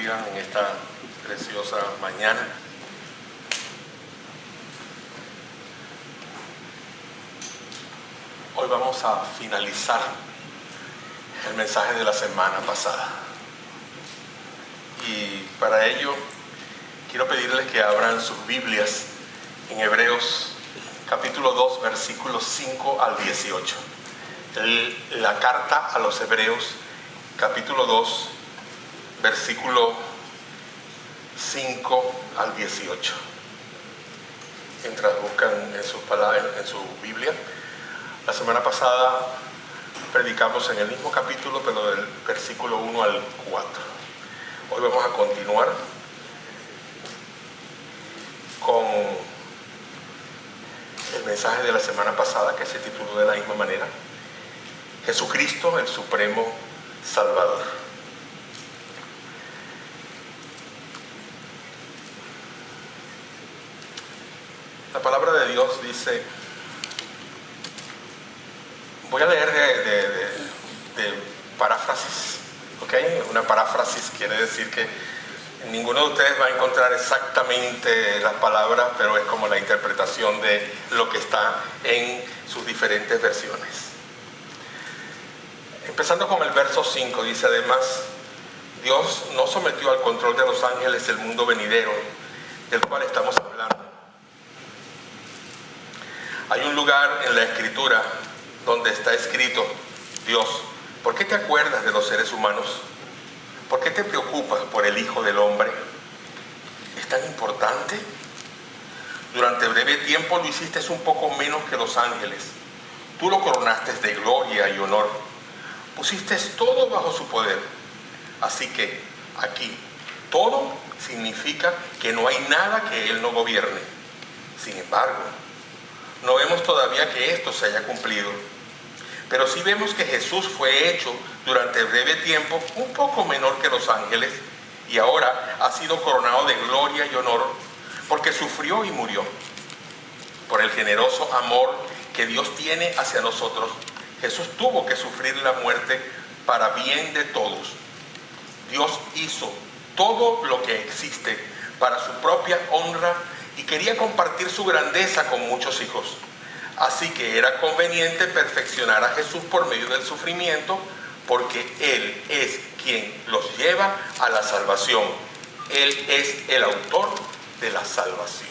bendiga en esta preciosa mañana. Hoy vamos a finalizar el mensaje de la semana pasada. Y para ello quiero pedirles que abran sus Biblias en Hebreos capítulo 2, versículos 5 al 18. La carta a los Hebreos capítulo 2, versículo 5 al 18. Mientras buscan en su Biblia, la semana pasada predicamos en el mismo capítulo, pero del versículo 1 al 4. Hoy vamos a continuar con el mensaje de la semana pasada, que se tituló de la misma manera: Jesucristo, el Supremo Salvador. La palabra de Dios dice, voy a leer de paráfrasis, ¿ok? Una paráfrasis quiere decir que ninguno de ustedes va a encontrar exactamente las palabras, pero es como la interpretación de lo que está en sus diferentes versiones. Empezando con el verso 5, dice: además, Dios no sometió al control de los ángeles el mundo venidero, del cual estamos hablando. Hay un lugar en la Escritura donde está escrito: Dios, ¿por qué te acuerdas de los seres humanos? ¿Por qué te preocupas por el Hijo del Hombre? ¿Es tan importante? Durante breve tiempo lo hiciste un poco menos que los ángeles. Tú lo coronaste de gloria y honor. Pusiste todo bajo su poder. Así que aquí todo significa que no hay nada que Él no gobierne. Sin embargo, no vemos todavía que esto se haya cumplido. Pero sí vemos que Jesús fue hecho durante breve tiempo un poco menor que los ángeles, y ahora ha sido coronado de gloria y honor porque sufrió y murió. Por el generoso amor que Dios tiene hacia nosotros, Jesús tuvo que sufrir la muerte para bien de todos. Dios hizo todo lo que existe para su propia honra y quería compartir su grandeza con muchos hijos. Así que era conveniente perfeccionar a Jesús por medio del sufrimiento, porque Él es quien los lleva a la salvación. Él es el autor de la salvación.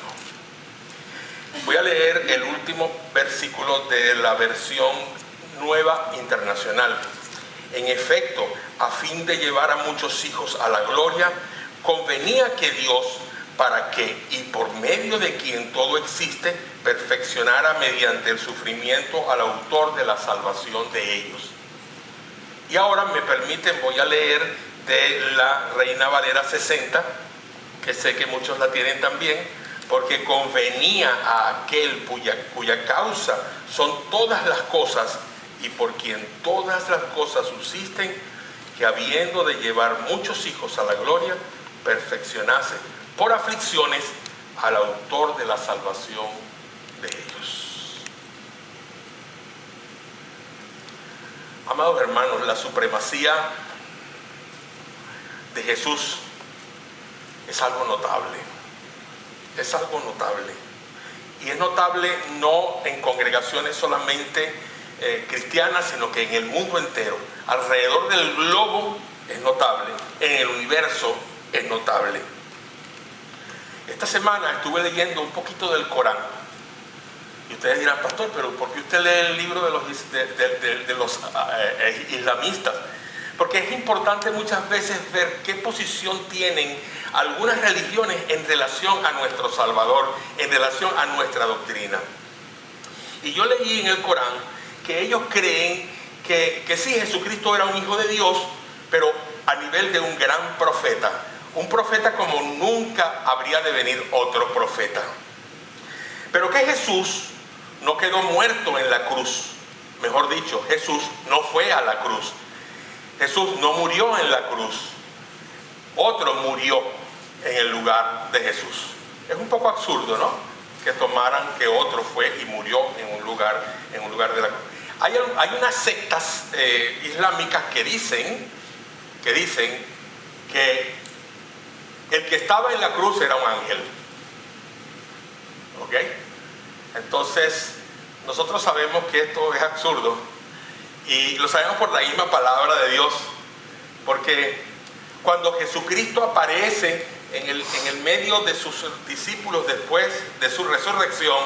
Voy a leer el último versículo de la versión Nueva Internacional. En efecto, a fin de llevar a muchos hijos a la gloria, convenía que Dios, para que, y por medio de quien todo existe, perfeccionara mediante el sufrimiento al autor de la salvación de ellos. Y ahora me permiten, voy a leer de la Reina Valera 60, que sé que muchos la tienen también, porque convenía a aquel cuya causa son todas las cosas y por quien todas las cosas subsisten, que habiendo de llevar muchos hijos a la gloria, perfeccionase por aflicciones al autor de la salvación de ellos. Amados hermanos, la supremacía de Jesús es algo notable. Es algo notable. Y es notable no en congregaciones solamente cristianas, sino que en el mundo entero. Alrededor del globo es notable. En el universo es notable. Esta semana estuve leyendo un poquito del Corán. Y ustedes dirán: pastor, pero ¿por qué usted lee el libro de los islamistas? Porque es importante muchas veces ver qué posición tienen algunas religiones en relación a nuestro Salvador, en relación a nuestra doctrina. Y yo leí en el Corán que ellos creen que sí, Jesucristo era un hijo de Dios, pero a nivel de un gran profeta. Un profeta como nunca habría de venir otro profeta. Pero que Jesús no quedó muerto en la cruz. Mejor dicho, Jesús no fue a la cruz. Jesús no murió en la cruz. Otro murió en el lugar de Jesús. Es un poco absurdo, ¿no? Que tomaran que otro fue y murió en un lugar de la cruz. Hay unas sectas islámicas que dicen que El que estaba en la cruz era un ángel. ¿Ok? Entonces, nosotros sabemos que esto es absurdo y lo sabemos por la misma palabra de Dios, porque cuando Jesucristo aparece en el medio de sus discípulos después de su resurrección,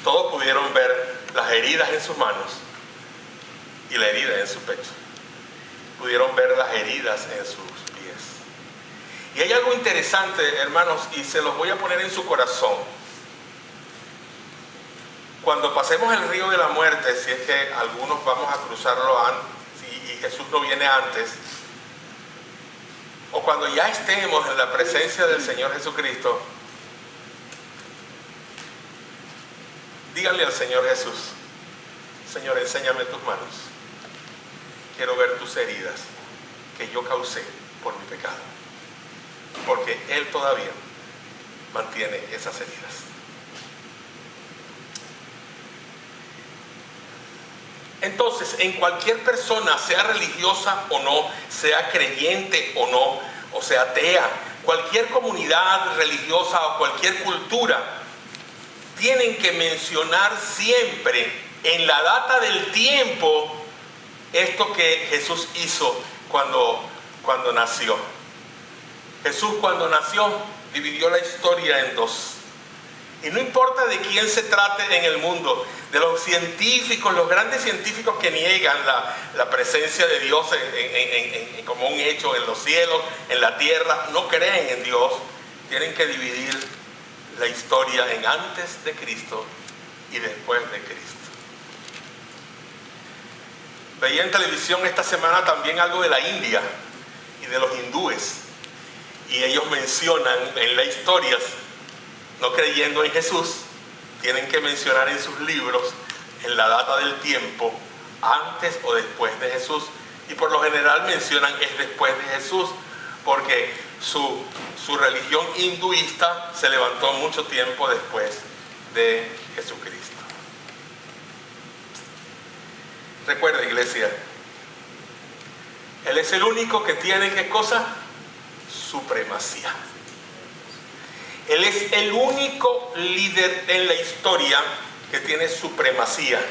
todos pudieron ver las heridas en sus manos y la herida en su pecho. Pudieron ver las heridas en sus pies. Y hay algo interesante, hermanos, y se los voy a poner en su corazón. Cuando pasemos el río de la muerte, si es que algunos vamos a cruzarlo y Jesús no viene antes, o cuando ya estemos en la presencia del Señor Jesucristo, díganle al Señor Jesús: Señor, enséñame tus manos. Quiero ver tus heridas que yo causé por mi pecado. Porque Él todavía mantiene esas heridas. Entonces, en cualquier persona, sea religiosa o no, sea creyente o no, o sea atea, cualquier comunidad religiosa o cualquier cultura, tienen que mencionar siempre en la data del tiempo esto que Jesús hizo cuando nació. Jesús, cuando nació, dividió la historia en dos. Y no importa de quién se trate en el mundo, de los científicos, los grandes científicos que niegan la presencia de Dios como un hecho en los cielos, en la tierra, no creen en Dios, tienen que dividir la historia en antes de Cristo y después de Cristo. Veía en televisión esta semana también algo de la India y de los hindúes, y ellos mencionan en las historias, no creyendo en Jesús, tienen que mencionar en sus libros en la data del tiempo, antes o después de Jesús, y por lo general mencionan es después de Jesús, porque su religión hinduista se levantó mucho tiempo después de Jesucristo. Recuerda, iglesia, Él es el único que tiene, ¿qué cosa? Supremacía. Él es el único líder en la historia que tiene supremacía,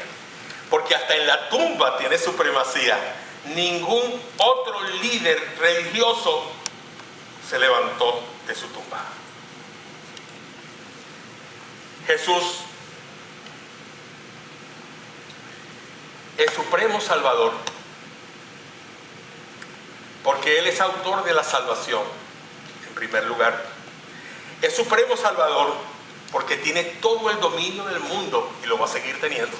porque hasta en la tumba tiene supremacía. Ningún otro líder religioso se levantó de su tumba. Jesús es supremo Salvador, porque Él es autor de la salvación, en primer lugar. Es supremo Salvador porque tiene todo el dominio del mundo y lo va a seguir teniendo.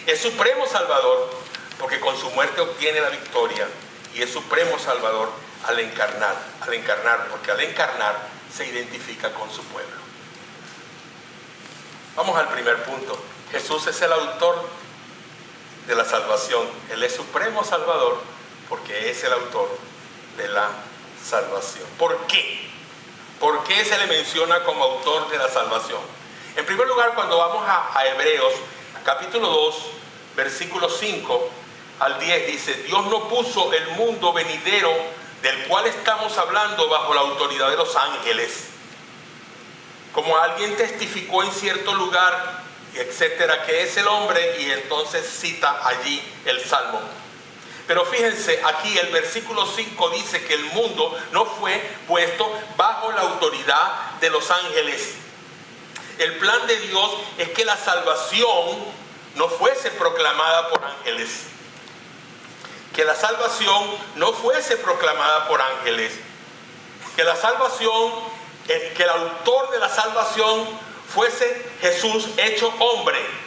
Es supremo Salvador porque con su muerte obtiene la victoria. Y es supremo Salvador al encarnar, porque al encarnar se identifica con su pueblo. Vamos al primer punto. Jesús es el autor de la salvación. Él es supremo Salvador porque es el autor de la salvación. ¿Por qué? ¿Por qué se le menciona como autor de la salvación? En primer lugar, cuando vamos a Hebreos, capítulo 2, versículos 5 al 10, dice: Dios no puso el mundo venidero del cual estamos hablando bajo la autoridad de los ángeles, como alguien testificó en cierto lugar, etcétera, que es el hombre, y entonces cita allí el Salmo. Pero fíjense, aquí el versículo 5 dice que el mundo no fue puesto bajo la autoridad de los ángeles. El plan de Dios es que la salvación no fuese proclamada por ángeles. Que la salvación no fuese proclamada por ángeles. Que la salvación, que el autor de la salvación fuese Jesús hecho hombre.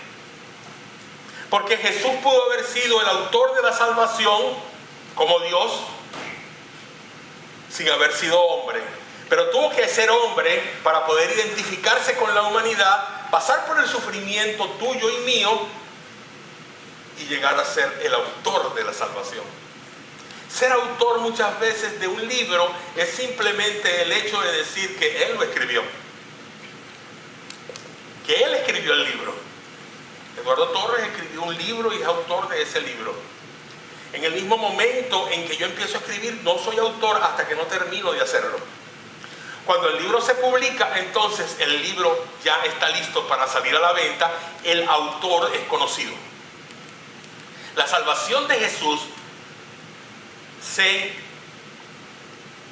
Porque Jesús pudo haber sido el autor de la salvación como Dios sin haber sido hombre. Pero tuvo que ser hombre para poder identificarse con la humanidad, pasar por el sufrimiento tuyo y mío y llegar a ser el autor de la salvación. Ser autor muchas veces de un libro es simplemente el hecho de decir que Él lo escribió. Que Él escribió el libro. Eduardo Torres escribió un libro y es autor de ese libro. En el mismo momento en que yo empiezo a escribir, no soy autor hasta que no termino de hacerlo. Cuando el libro se publica, entonces el libro ya está listo para salir a la venta, el autor es conocido. La salvación de Jesús se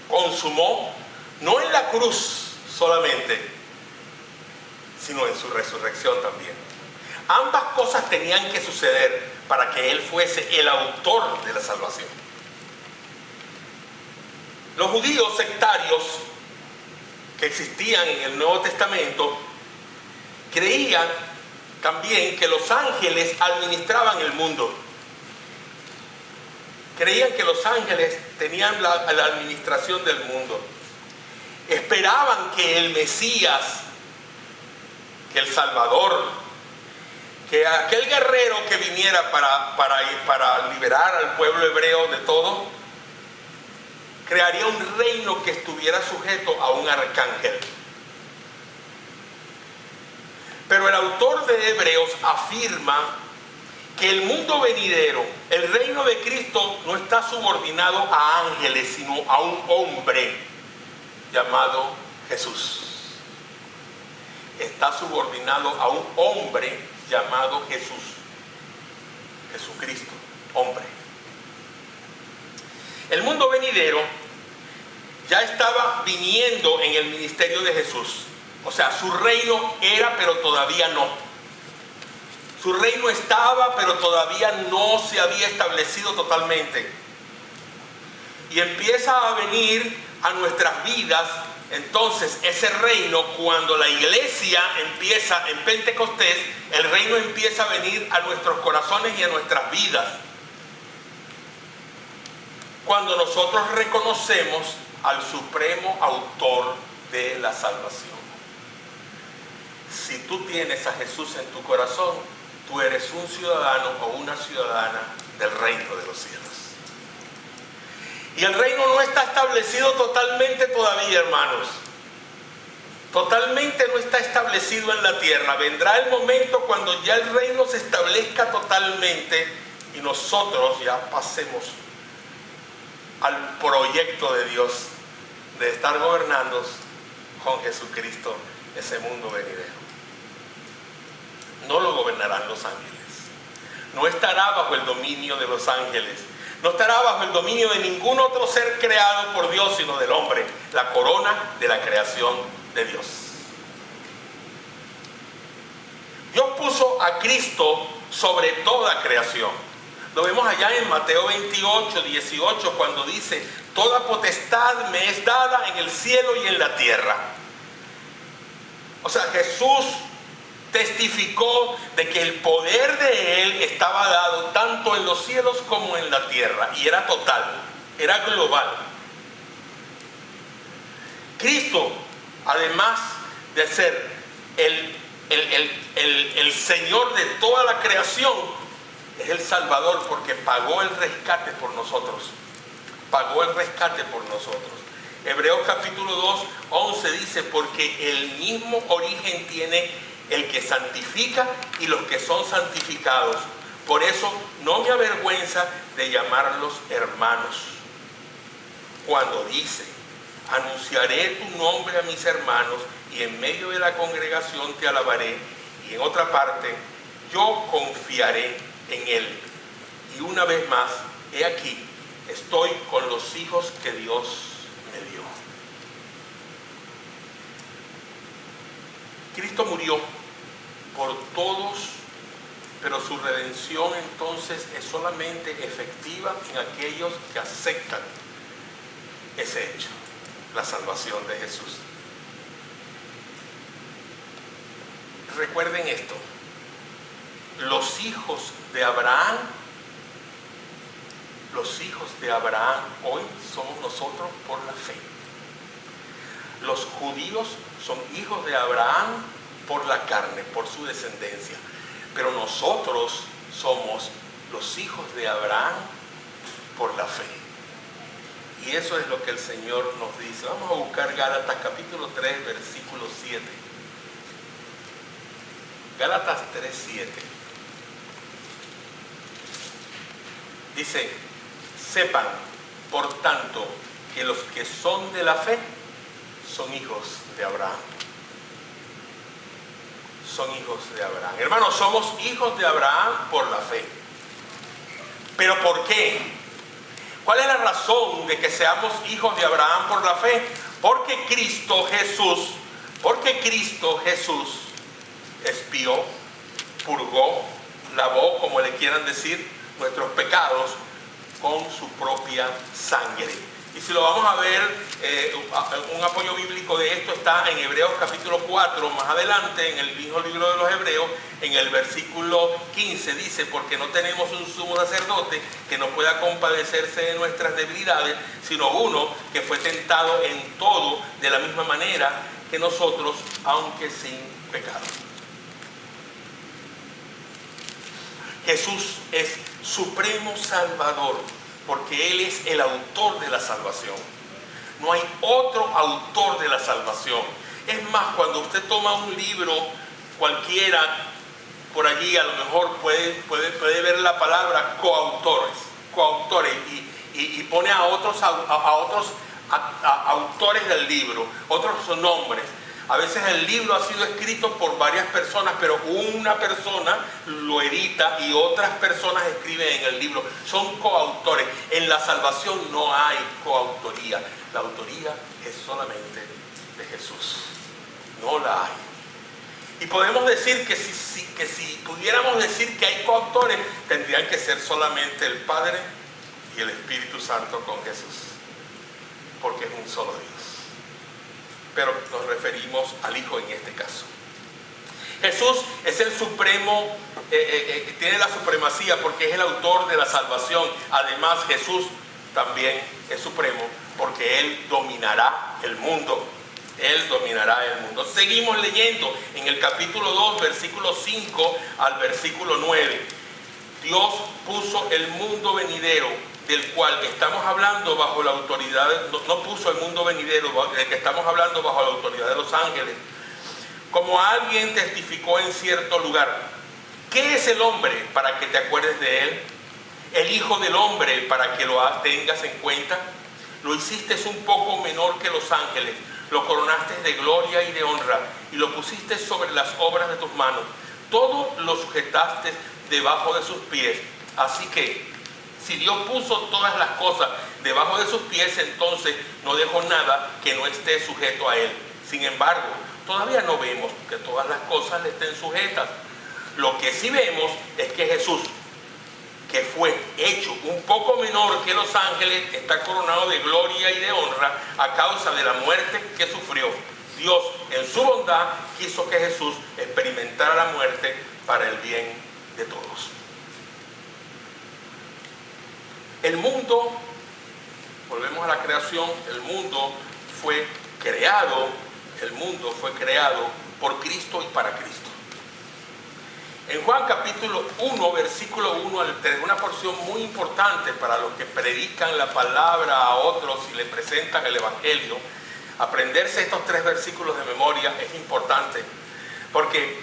consumó no en la cruz solamente, sino en su resurrección también. Ambas cosas tenían que suceder para que Él fuese el autor de la salvación. Los judíos sectarios que existían en el Nuevo Testamento creían también que los ángeles administraban el mundo. Creían que los ángeles tenían la administración del mundo. Esperaban que el Mesías, que el Salvador, que aquel guerrero que viniera para liberar al pueblo hebreo de todo, crearía un reino que estuviera sujeto a un arcángel. Pero el autor de Hebreos afirma que el mundo venidero, el reino de Cristo, no está subordinado a ángeles, sino a un hombre llamado Jesús. Está subordinado a un hombre llamado Jesús. Jesucristo, hombre. El mundo venidero ya estaba viniendo en el ministerio de Jesús. O sea, su reino era, pero todavía no. Su reino estaba, pero todavía no se había establecido totalmente. Y empieza a venir a nuestras vidas, entonces, ese reino, cuando la iglesia empieza en Pentecostés, el reino empieza a venir a nuestros corazones y a nuestras vidas. Cuando nosotros reconocemos al supremo autor de la salvación. Si tú tienes a Jesús en tu corazón, tú eres un ciudadano o una ciudadana del reino de los cielos. Y el reino no está establecido totalmente todavía, hermanos. Totalmente no está establecido en la tierra. Vendrá el momento cuando ya el reino se establezca totalmente y nosotros ya pasemos al proyecto de Dios de estar gobernando con Jesucristo ese mundo venidero. No lo gobernarán los ángeles. No estará bajo el dominio de los ángeles. No estará bajo el dominio de ningún otro ser creado por Dios, sino del hombre, la corona de la creación de Dios. Dios puso a Cristo sobre toda creación. Lo vemos allá en Mateo 28, 18, cuando dice: toda potestad me es dada en el cielo y en la tierra. O sea, Jesús testificó de que el poder de Él estaba dado tanto en los cielos como en la tierra, y era total, era global. Cristo, además de ser el Señor de toda la creación, es el Salvador, porque pagó el rescate por nosotros. Pagó el rescate por nosotros. Hebreos capítulo 2, 11 dice: porque el mismo origen tiene el que santifica y los que son santificados. Por eso no me avergüenza de llamarlos hermanos. Cuando dice: anunciaré tu nombre a mis hermanos y en medio de la congregación te alabaré. Y en otra parte: yo confiaré en él. Y una vez más, he aquí, estoy con los hijos que Dios me dio. Cristo murió por todos, pero su redención entonces es solamente efectiva en aquellos que aceptan ese hecho, la salvación de Jesús. Recuerden esto: los hijos de Abraham hoy somos nosotros por la fe. Los judíos son hijos de Abraham por la carne, por su descendencia. Pero nosotros somos los hijos de Abraham por la fe. Y eso es lo que el Señor nos dice. Vamos a buscar Gálatas capítulo 3, versículo 7. Gálatas 3, 7. Dice: sepan, por tanto, que los que son de la fe, son hijos de Abraham. Son hijos de Abraham. Hermanos, somos hijos de Abraham por la fe. ¿Pero por qué? ¿Cuál es la razón de que seamos hijos de Abraham por la fe? Porque Cristo Jesús expió, purgó, lavó, como le quieran decir, nuestros pecados con su propia sangre. Y si lo vamos a ver, un apoyo bíblico de esto está en Hebreos capítulo 4, más adelante, en el mismo libro de los Hebreos, en el versículo 15, dice: porque no tenemos un sumo sacerdote que no pueda compadecerse de nuestras debilidades, sino uno que fue tentado en todo de la misma manera que nosotros, aunque sin pecado. Jesús es supremo Salvador, porque Él es el autor de la salvación. No hay otro autor de la salvación. Es más, cuando usted toma un libro cualquiera, por allí a lo mejor puede ver la palabra coautores, y pone a otros autores del libro, otros nombres. A veces el libro ha sido escrito por varias personas, pero una persona lo edita y otras personas escriben en el libro. Son coautores. En la salvación no hay coautoría. La autoría es solamente de Jesús. No la hay. Y podemos decir que si pudiéramos decir que hay coautores, tendrían que ser solamente el Padre y el Espíritu Santo con Jesús. Porque es un solo Dios. Pero nos referimos al Hijo en este caso. Jesús es el supremo, tiene la supremacía porque es el autor de la salvación. Además, Jesús también es supremo porque Él dominará el mundo. Él dominará el mundo. Seguimos leyendo en el capítulo 2, versículo 5 al versículo 9. Dios puso el mundo venidero, del cual estamos hablando bajo la autoridad, no puso el mundo venidero, del que estamos hablando bajo la autoridad de los ángeles, como alguien testificó en cierto lugar. ¿Qué es el hombre para que te acuerdes de él? El Hijo del Hombre para que lo tengas en cuenta. Lo hiciste un poco menor que los ángeles, lo coronaste de gloria y de honra, y lo pusiste sobre las obras de tus manos. Todo lo sujetaste debajo de sus pies. Así que, si Dios puso todas las cosas debajo de sus pies, entonces no dejó nada que no esté sujeto a Él. Sin embargo, todavía no vemos que todas las cosas le estén sujetas. Lo que sí vemos es que Jesús, que fue hecho un poco menor que los ángeles, está coronado de gloria y de honra a causa de la muerte que sufrió. Dios, en su bondad, quiso que Jesús experimentara la muerte para el bien de todos. El mundo, volvemos a la creación, el mundo fue creado por Cristo y para Cristo. En Juan capítulo 1, versículo 1 al 3, una porción muy importante para los que predican la palabra a otros y le presentan el Evangelio. Aprenderse estos 3 versículos de memoria es importante, porque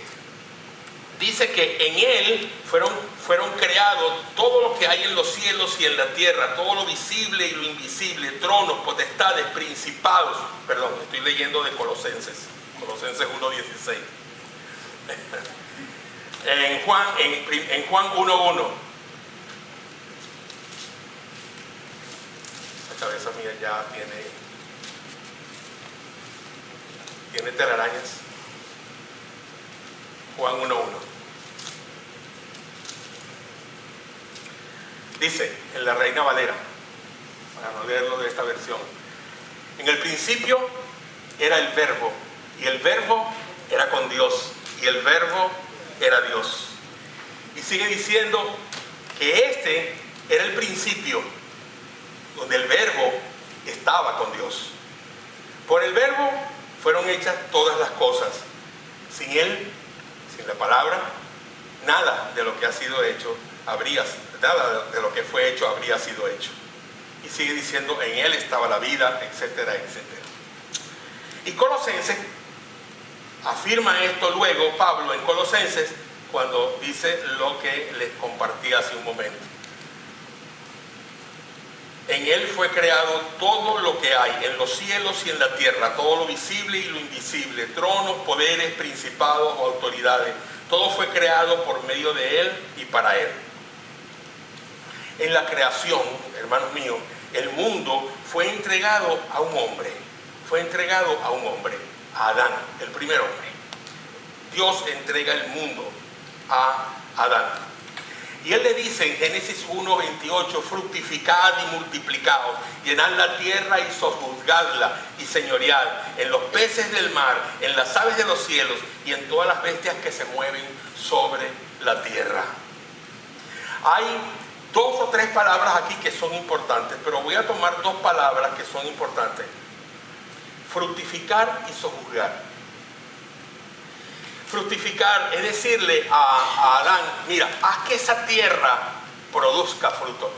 dice que en Él fueron creados todo lo que hay en los cielos y en la tierra, todo lo visible y lo invisible, tronos, potestades, principados. Perdón, estoy leyendo de Colosenses 1:16. En Juan 1:1. La cabeza mía ya tiene telarañas. Juan 1:1. Dice en la Reina Valera, para no leerlo de esta versión: en el principio era el Verbo, y el Verbo era con Dios, y el Verbo era Dios. Y sigue diciendo que este era el principio, donde el Verbo estaba con Dios. Por el Verbo fueron hechas todas las cosas. Sin Él, sin la palabra, nada de lo que ha sido hecho nada de lo que fue hecho habría sido hecho. Y sigue diciendo, en Él estaba la vida, etcétera, etcétera. Y Colosenses afirma esto luego, Pablo, en Colosenses, cuando dice lo que les compartí hace un momento. En Él fue creado todo lo que hay en los cielos y en la tierra, todo lo visible y lo invisible, tronos, poderes, principados o autoridades. Todo fue creado por medio de Él y para Él. En la creación, hermanos míos, el mundo fue entregado a un hombre. Fue entregado a un hombre, a Adán, el primer hombre. Dios entrega el mundo a Adán. Y Él le dice en Génesis 1:28, fructificad y multiplicaos, llenad la tierra y sojuzgadla y señoread en los peces del mar, en las aves de los cielos y en todas las bestias que se mueven sobre la tierra. Hay 2 o 3 palabras aquí que son importantes, pero voy a tomar 2 palabras que son importantes. Fructificar y sojuzgar. Fructificar es decirle a Adán, mira, haz que esa tierra produzca fruto.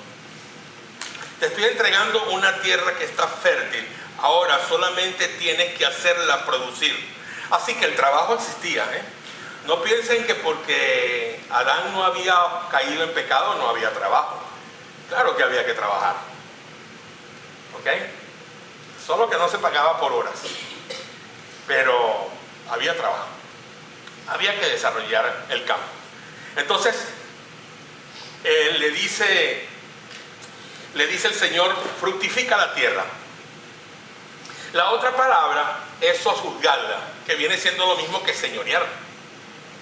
Te estoy entregando una tierra que está fértil. Ahora solamente tienes que hacerla producir. Así que el trabajo existía, No piensen que porque Adán no había caído en pecado no había trabajo. Claro que había que trabajar. ¿Ok? Solo que no se pagaba por horas. Pero había trabajo. Había que desarrollar el campo. Entonces, le dice el Señor, fructifica la tierra. La otra palabra es sojuzgarla, que viene siendo lo mismo que señorear.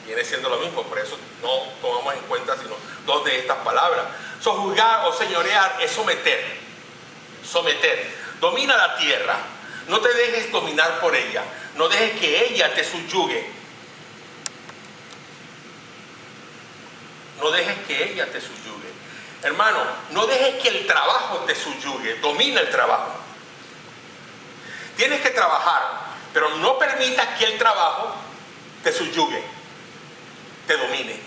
Viene siendo lo mismo, por eso no tomamos en cuenta sino 2 de estas palabras. Sojuzgar o señorear es someter. Someter. Domina la tierra. No te dejes dominar por ella. No dejes que ella te subyugue. No dejes que ella te subyugue. Hermano, no dejes que el trabajo te subyugue. Domina el trabajo. Tienes que trabajar, pero no permitas que el trabajo te subyugue, te domine.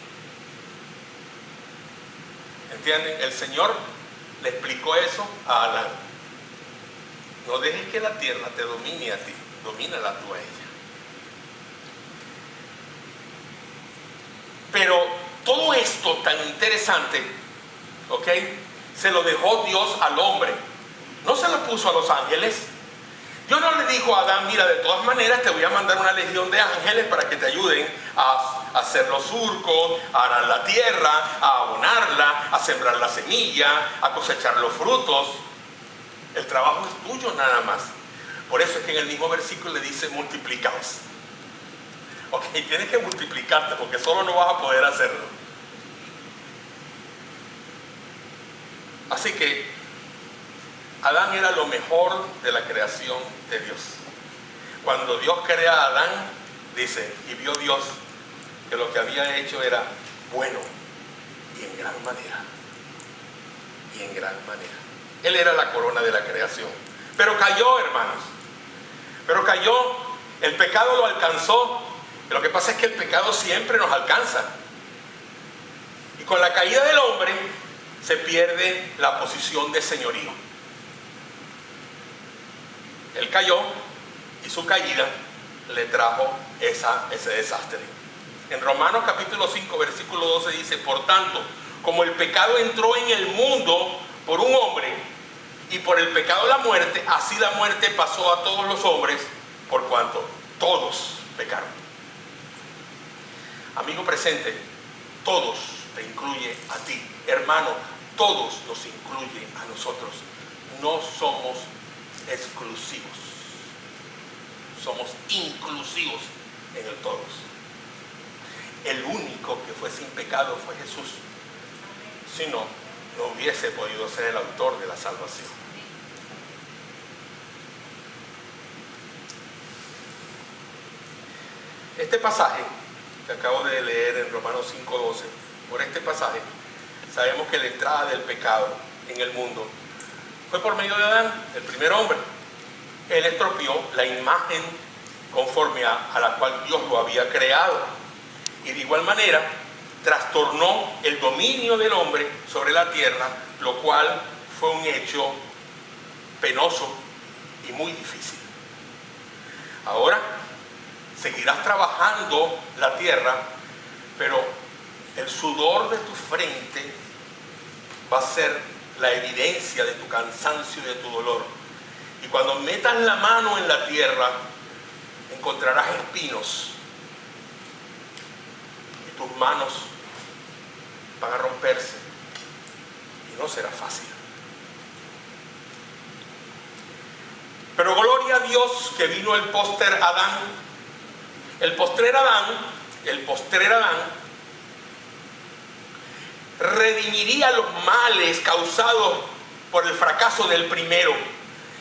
¿Entienden? El Señor le explicó eso a Adán. No dejes que la tierra te domine a ti. Domínala tú a ella. Pero todo esto tan interesante, ¿ok? Se lo dejó Dios al hombre. No se lo puso a los ángeles. Dios no le dijo a Adán, mira, de todas maneras te voy a mandar una legión de ángeles para que te ayuden a hacer los surcos, a arar la tierra, a abonarla, a sembrar la semilla, a cosechar los frutos. El trabajo es tuyo nada más. Por eso es que en el mismo versículo le dice multiplicaos. Ok, tienes que multiplicarte porque solo no vas a poder hacerlo. Así que Adán era lo mejor de la creación de Dios. Cuando Dios crea a Adán, dice, y vio Dios que lo que había hecho era bueno y en gran manera. Y en gran manera. Él era la corona de la creación. Pero cayó, hermanos. Pero cayó, el pecado lo alcanzó. Lo que pasa es que el pecado siempre nos alcanza. Y con la caída del hombre se pierde la posición de señorío. Él cayó y su caída le trajo ese desastre. En Romanos capítulo 5 versículo 12 dice, por tanto, como el pecado entró en el mundo por un hombre y por el pecado la muerte, así la muerte pasó a todos los hombres por cuanto todos pecaron. Amigo presente, todos te incluye a ti. Hermano, todos nos incluye a nosotros. No somos exclusivos. Somos inclusivos en el todos. El único que fue sin pecado fue Jesús. Si no, no hubiese podido ser el autor de la salvación. Este pasaje que acabo de leer en Romanos 5:12, por este pasaje sabemos que la entrada del pecado en el mundo fue por medio de Adán, el primer hombre. Él estropeó la imagen conforme a la cual Dios lo había creado, y de igual manera trastornó el dominio del hombre sobre la tierra, lo cual fue un hecho penoso y muy difícil. Ahora seguirás trabajando la tierra, pero el sudor de tu frente va a ser la evidencia de tu cansancio y de tu dolor. Y cuando metas la mano en la tierra, encontrarás espinos. Y tus manos van a romperse. Y no será fácil. Pero gloria a Dios que vino el postrer Adán. El postrer Adán redimiría los males causados por el fracaso del primero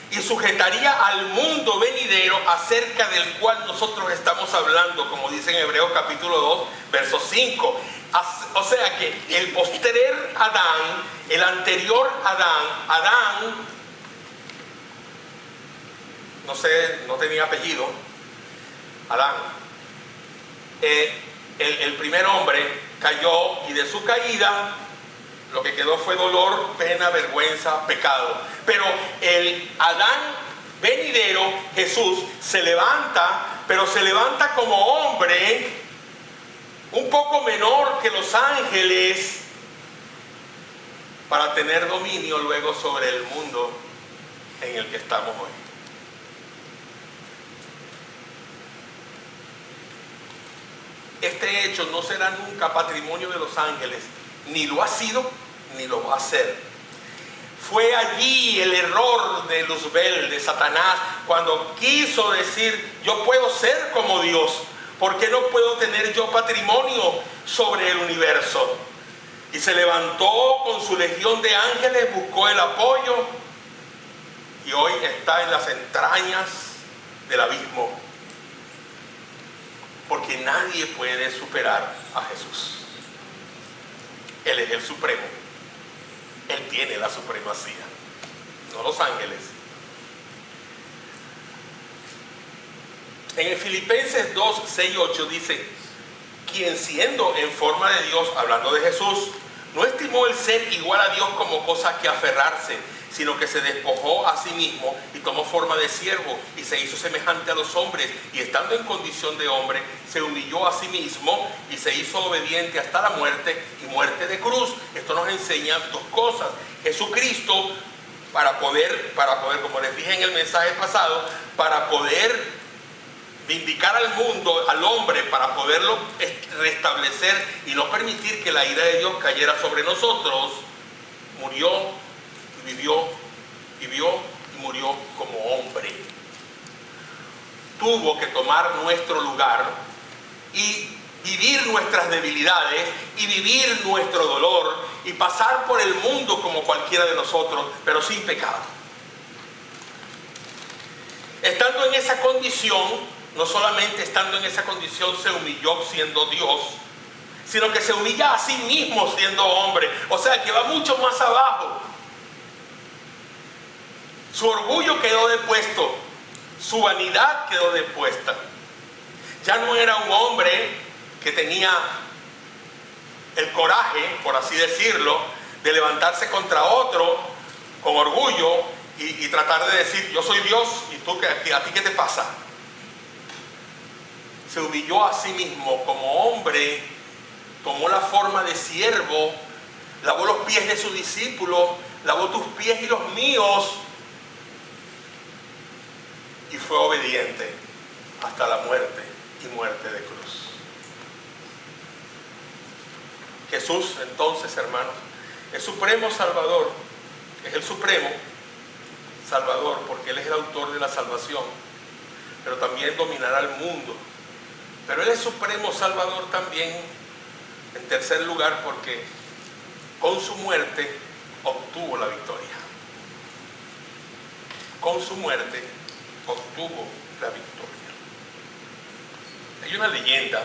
y sujetaría al mundo venidero acerca del cual nosotros estamos hablando, como dice en Hebreos capítulo 2, verso 5. O sea que el postrer Adán, el anterior Adán, no tenía apellido, Adán, el primer hombre cayó, y de su caída lo que quedó fue dolor, pena, vergüenza, pecado. Pero el Adán venidero, Jesús, se levanta, pero se levanta como hombre, un poco menor que los ángeles, para tener dominio luego sobre el mundo en el que estamos hoy. Este hecho no será nunca patrimonio de los ángeles, ni lo ha sido, ni lo va a ser. Fue allí el error de Luzbel, de Satanás, cuando quiso decir: yo puedo ser como Dios, ¿por qué no puedo tener yo patrimonio sobre el universo? Y se levantó con su legión de ángeles, buscó el apoyo, y hoy está en las entrañas del abismo. Porque nadie puede superar a Jesús. Él es el supremo. Él tiene la supremacía, no los ángeles. En Filipenses 2, 6 y 8 dice: quien siendo en forma de Dios, hablando de Jesús, no estimó el ser igual a Dios como cosa que aferrarse, sino que se despojó a sí mismo y tomó forma de siervo y se hizo semejante a los hombres, y estando en condición de hombre se humilló a sí mismo y se hizo obediente hasta la muerte, y muerte de cruz. Esto nos enseña dos cosas. Jesucristo, para poder, como les dije en el mensaje pasado, para poder vindicar al mundo, al hombre, para poderlo restablecer y no permitir que la ira de Dios cayera sobre nosotros, murió, vivió y murió como hombre. Tuvo que tomar nuestro lugar y vivir nuestras debilidades y vivir nuestro dolor y pasar por el mundo como cualquiera de nosotros, pero sin pecado. Estando en esa condición, no solamente estando en esa condición se humilló siendo Dios, sino que se humilla a sí mismo siendo hombre. O sea que va mucho más abajo. Su orgullo quedó depuesto, su vanidad quedó depuesta. Ya no era un hombre que tenía el coraje, por así decirlo, de levantarse contra otro con orgullo y tratar de decir: yo soy Dios y tú, ¿a ti qué te pasa? Se humilló a sí mismo como hombre, tomó la forma de siervo, lavó los pies de sus discípulos, lavó tus pies y los míos, y fue obediente hasta la muerte, y muerte de cruz. Jesús, entonces, hermanos, es supremo Salvador, es el supremo Salvador porque Él es el autor de la salvación, pero también dominará el mundo. Pero Él es supremo Salvador también, en tercer lugar, porque con su muerte obtuvo la victoria. Con su muerte obtuvo la victoria. Hay una leyenda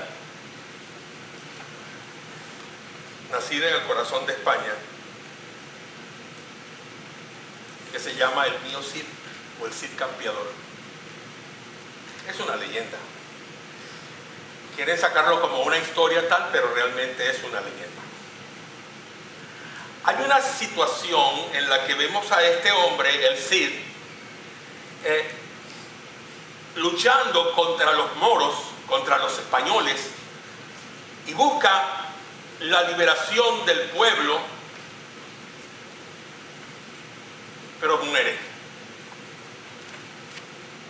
nacida en el corazón de España que se llama el Mío Cid, o el Cid Campeador. Es una leyenda. Quieren sacarlo como una historia tal, pero realmente es una leyenda. Hay una situación en la que vemos a este hombre, el Cid, luchando contra los moros, contra los españoles, y busca la liberación del pueblo, pero muere.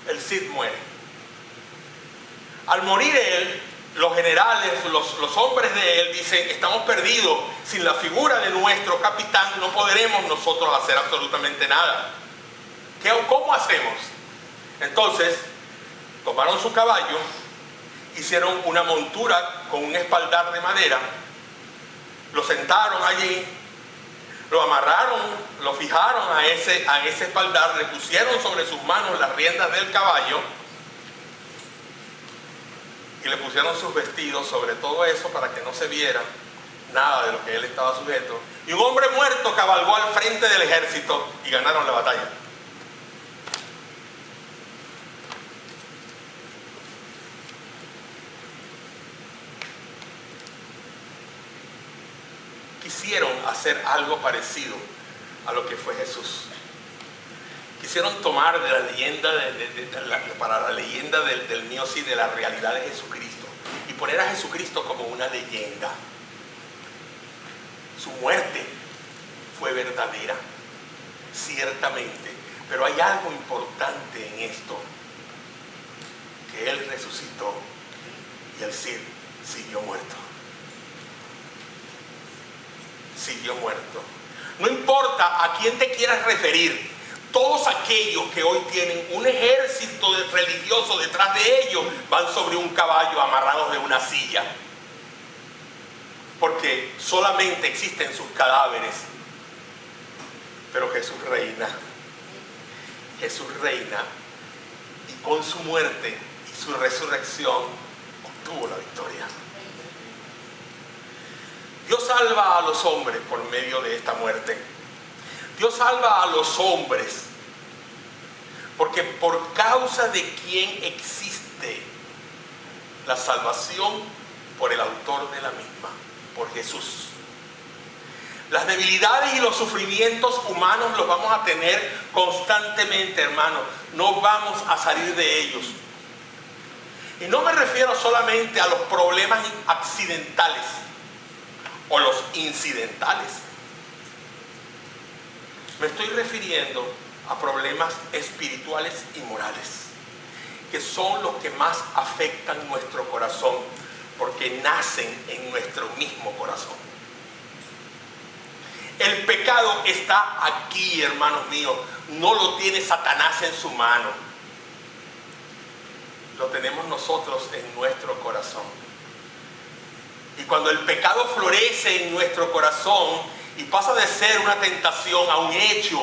El Cid muere. Al morir él, los generales, los hombres de él dicen: estamos perdidos, sin la figura de nuestro capitán no podremos nosotros hacer absolutamente nada. ¿Cómo hacemos? Entonces tomaron su caballo, hicieron una montura con un espaldar de madera, lo sentaron allí, lo amarraron, lo fijaron a ese espaldar, le pusieron sobre sus manos las riendas del caballo y le pusieron sus vestidos sobre todo eso para que no se viera nada de lo que él estaba sujeto. Y un hombre muerto cabalgó al frente del ejército y ganaron la batalla. Quisieron hacer algo parecido a lo que fue Jesús. Quisieron tomar de la leyenda, para la leyenda del mío sí, de la realidad de Jesucristo, y poner a Jesucristo como una leyenda. Su muerte fue verdadera, ciertamente, pero hay algo importante en esto, que Él resucitó y el Cid siguió muerto. Siguió muerto. No importa a quién te quieras referir, todos aquellos que hoy tienen un ejército religioso detrás de ellos van sobre un caballo amarrados de una silla, porque solamente existen sus cadáveres. Pero Jesús reina. Jesús reina, y con su muerte y su resurrección obtuvo la victoria. Dios salva a los hombres por medio de esta muerte. Dios salva a los hombres porque por causa de quien existe la salvación, por el autor de la misma, por Jesús. Las debilidades y los sufrimientos humanos los vamos a tener constantemente, hermanos. No vamos a salir de ellos. Y no me refiero solamente a los problemas accidentales o los incidentales. Me estoy refiriendo a problemas espirituales y morales, que son los que más afectan nuestro corazón, porque nacen en nuestro mismo corazón. El pecado está aquí, hermanos míos. No lo tiene Satanás en su mano. Lo tenemos nosotros en nuestro corazón. Y cuando el pecado florece en nuestro corazón y pasa de ser una tentación a un hecho,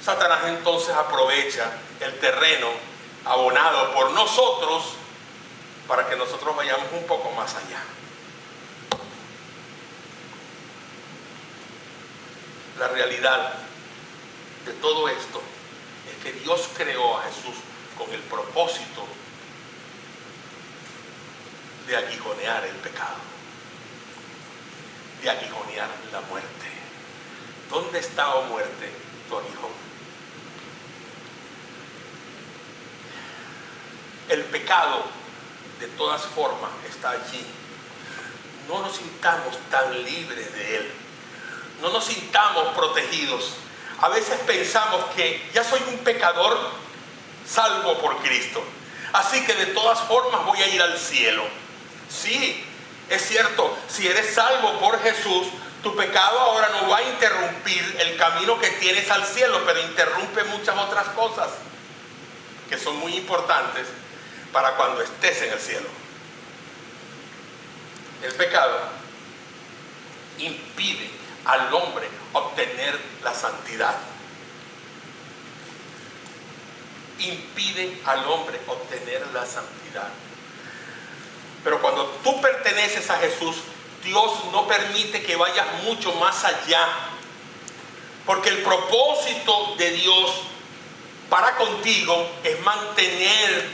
Satanás entonces aprovecha el terreno abonado por nosotros para que nosotros vayamos un poco más allá. La realidad de todo esto es que Dios creó a Jesús con el propósito de aguijonear el pecado, de aguijonear la muerte. ¿Dónde está, oh muerte, tu aguijón? El pecado, de todas formas, está allí. No nos sintamos tan libres de él. No nos sintamos protegidos. A veces pensamos que ya soy un pecador salvo por Cristo, así que de todas formas voy a ir al cielo. Sí, es cierto, si eres salvo por Jesús, tu pecado ahora no va a interrumpir el camino que tienes al cielo, pero interrumpe muchas otras cosas que son muy importantes para cuando estés en el cielo. El pecado impide al hombre obtener la santidad. Impide al hombre obtener la santidad. Pero cuando tú perteneces a Jesús, Dios no permite que vayas mucho más allá. Porque el propósito de Dios para contigo es mantener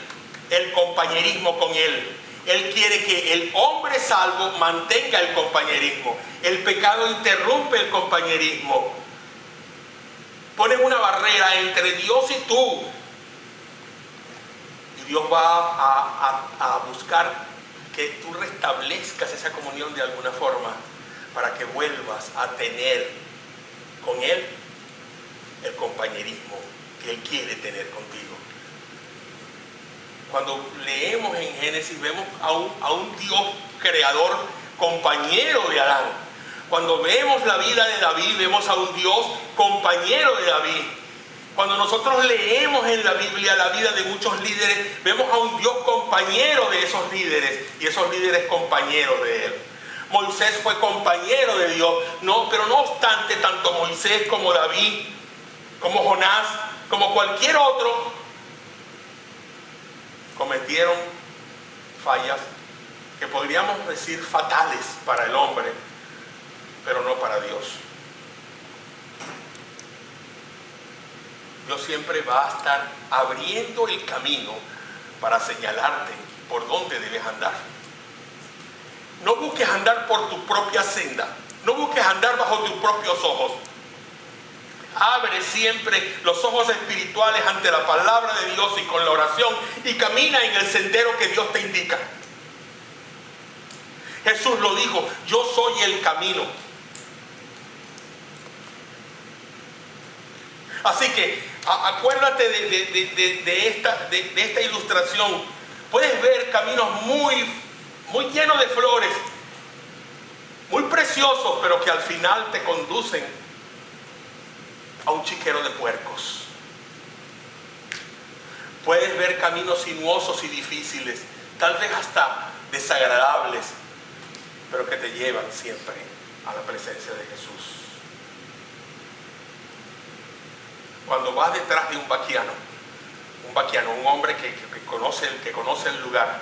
el compañerismo con Él. Él quiere que el hombre salvo mantenga el compañerismo. El pecado interrumpe el compañerismo. Pone una barrera entre Dios y tú. Y Dios va a buscar que tú restablezcas esa comunión de alguna forma para que vuelvas a tener con Él el compañerismo que Él quiere tener contigo. Cuando leemos en Génesis vemos a un Dios creador, compañero de Adán. Cuando vemos la vida de David, vemos a un Dios compañero de David. Cuando nosotros leemos en la Biblia la vida de muchos líderes, vemos a un Dios compañero de esos líderes y esos líderes compañeros de Él. Moisés fue compañero de Dios, pero no obstante, tanto Moisés como David, como Jonás, como cualquier otro, cometieron fallas que podríamos decir fatales para el hombre, pero no para Dios. Dios siempre va a estar abriendo el camino para señalarte por dónde debes andar. No busques andar por tu propia senda, no busques andar bajo tus propios ojos. Abre siempre los ojos espirituales ante la palabra de Dios y con la oración, y camina en el sendero que Dios te indica. Jesús lo dijo: yo soy el camino. Así que acuérdate de esta ilustración. Puedes ver caminos muy llenos de flores, muy preciosos, pero que al final te conducen a un chiquero de puercos. Puedes ver caminos sinuosos y difíciles, tal vez hasta desagradables, pero que te llevan siempre a la presencia de Jesús. Cuando vas detrás de un vaquiano, un hombre que conoce el lugar,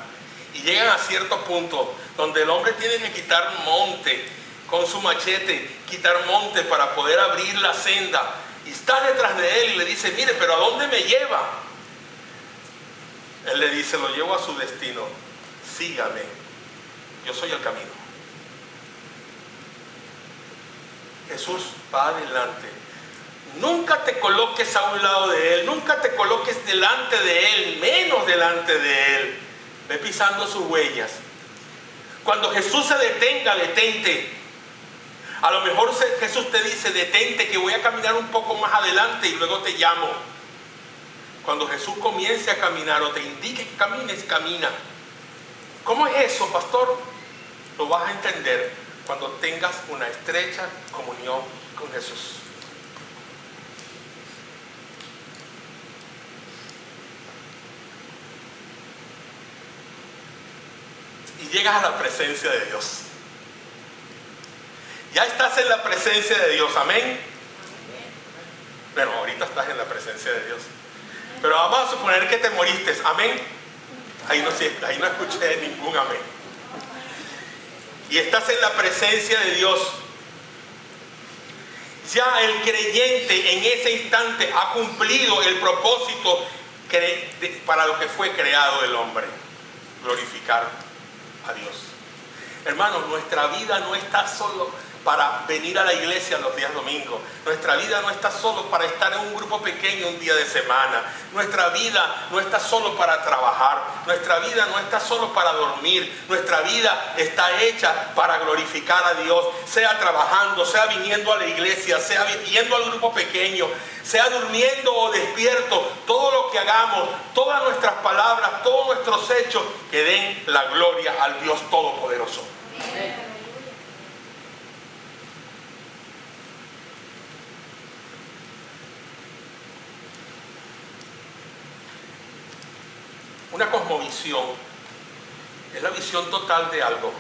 y llegan a cierto punto donde el hombre tiene que quitar monte con su machete, quitar monte para poder abrir la senda, y está detrás de él y le dice: mire, pero ¿a dónde me lleva? Él le dice: lo llevo a su destino, sígame, yo soy el camino. Jesús va adelante. Nunca te coloques a un lado de Él, nunca te coloques delante de Él, menos delante de Él. Ve pisando sus huellas. Cuando Jesús se detenga, detente. A lo mejor Jesús te dice: detente, que voy a caminar un poco más adelante y luego te llamo. Cuando Jesús comience a caminar o te indique que camines, camina. ¿Cómo es eso, pastor? Lo vas a entender cuando tengas una estrecha comunión con Jesús. Y llegas a la presencia de Dios. Ya estás en la presencia de Dios, amén. Bueno, ahorita estás en la presencia de Dios, pero vamos a suponer que te moriste, amén. Ahí no escuché ningún amén. Y estás en la presencia de Dios. Ya el creyente en ese instante ha cumplido el propósito para lo que fue creado el hombre: glorificar a Dios. Hermanos, nuestra vida no está solo para venir a la iglesia los días domingos. Nuestra vida no está solo para estar en un grupo pequeño un día de semana. Nuestra vida no está solo para trabajar. Nuestra vida no está solo para dormir. Nuestra vida está hecha para glorificar a Dios, sea trabajando, sea viniendo a la iglesia, sea yendo al grupo pequeño, sea durmiendo o despierto. Todo lo que hagamos, todas nuestras palabras, todos nuestros hechos, que den la gloria al Dios Todopoderoso. Amén. Una cosmovisión es la visión total de algo.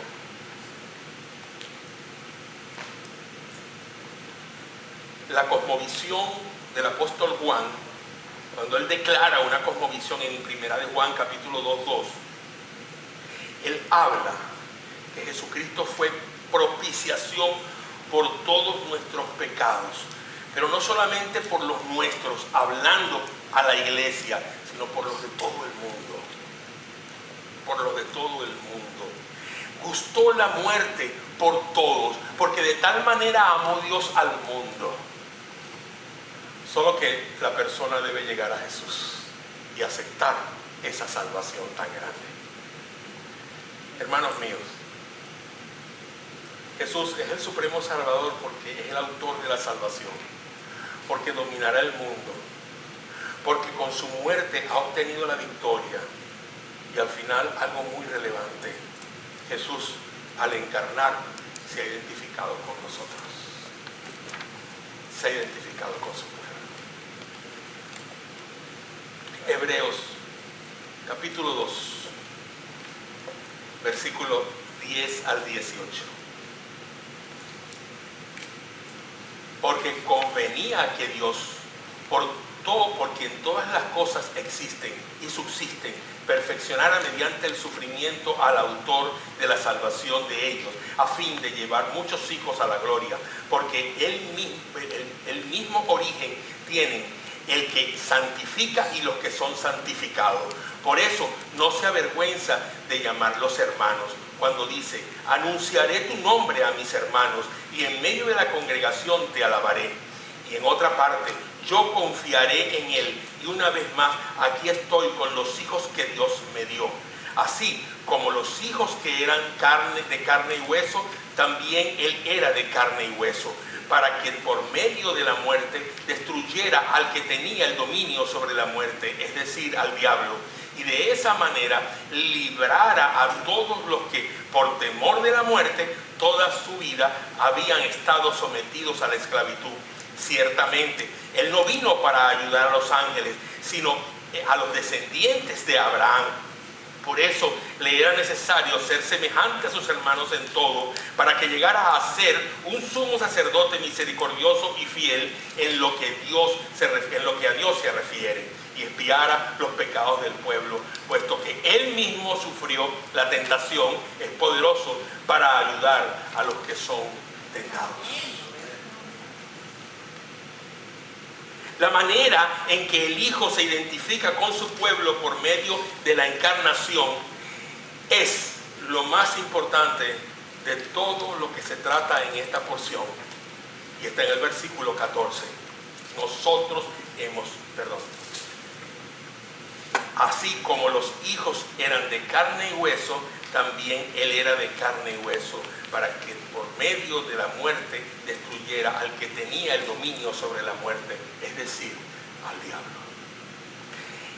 La cosmovisión del apóstol Juan, cuando él declara una cosmovisión en Primera de Juan capítulo 2:2, él habla que Jesucristo fue propiciación por todos nuestros pecados, pero no solamente por los nuestros, hablando a la iglesia, sino por los de todo el mundo. Por los de todo el mundo. Gustó la muerte por todos, porque de tal manera amó Dios al mundo. Solo que la persona debe llegar a Jesús y aceptar esa salvación tan grande. Hermanos míos, Jesús es el supremo salvador porque es el autor de la salvación. porque dominará el mundo, porque con su muerte ha obtenido la victoria. Y al final, algo muy relevante, Jesús, al encarnar, se ha identificado con nosotros, se ha identificado con su pueblo. Hebreos capítulo 2, versículo 10 al 18. Porque convenía que Dios, por quien todas las cosas existen y subsisten, perfeccionara mediante el sufrimiento al autor de la salvación de ellos, a fin de llevar muchos hijos a la gloria, porque el mismo origen tienen el que santifica y los que son santificados. Por eso no se avergüenza de llamarlos hermanos, cuando dice: anunciaré tu nombre a mis hermanos, y en medio de la congregación te alabaré. Y en otra parte: yo confiaré en él, y una vez más aquí estoy con los hijos que Dios me dio. Así como los hijos que eran de carne y hueso, también él era de carne y hueso, para que por medio de la muerte destruyera al que tenía el dominio sobre la muerte, es decir, al diablo, y de esa manera librara a todos los que por temor de la muerte toda su vida habían estado sometidos a la esclavitud. Ciertamente, él no vino para ayudar a los ángeles, sino a los descendientes de Abraham. Por eso le era necesario ser semejante a sus hermanos en todo, para que llegara a ser un sumo sacerdote misericordioso y fiel en lo que a Dios se refiere, y expiara los pecados del pueblo, puesto que él mismo sufrió la tentación, es poderoso para ayudar a los que son tentados. La manera en que el Hijo se identifica con su pueblo por medio de la encarnación es lo más importante de todo lo que se trata en esta porción. Y está en el versículo 14. Así como los hijos eran de carne y hueso, también él era de carne y hueso, para que por medio de la muerte destruyera al que tenía el dominio sobre la muerte, es decir, al diablo.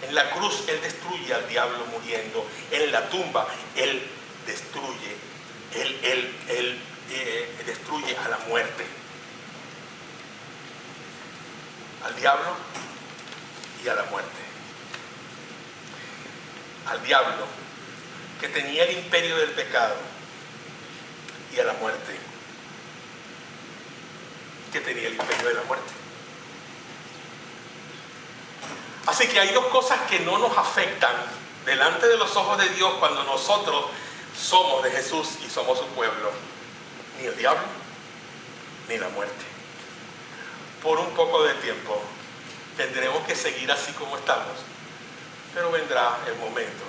En la cruz él destruye al diablo muriendo. En la tumba él destruye, destruye a la muerte, al diablo y a la muerte. Al diablo, que tenía el imperio del pecado, y a la muerte, que tenía el imperio de la muerte. Así que hay dos cosas que no nos afectan delante de los ojos de Dios cuando nosotros somos de Jesús y somos su pueblo: ni el diablo ni la muerte. Por un poco de tiempo tendremos que seguir así como estamos, pero vendrá el momento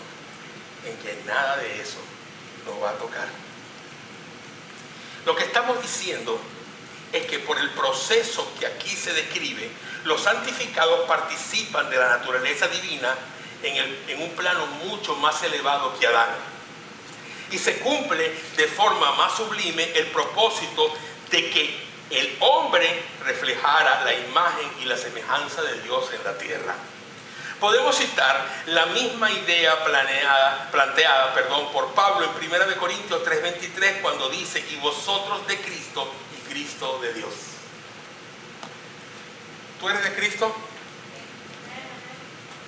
en que nada de eso nos va a tocar. Lo que estamos diciendo es que por el proceso que aquí se describe, los santificados participan de la naturaleza divina en un plano mucho más elevado que Adán. Y se cumple de forma más sublime el propósito de que el hombre reflejara la imagen y la semejanza de Dios en la tierra. Podemos citar la misma idea planteada por Pablo en 1 Corintios 3:23, cuando dice: y vosotros de Cristo y Cristo de Dios. ¿Tú eres de Cristo?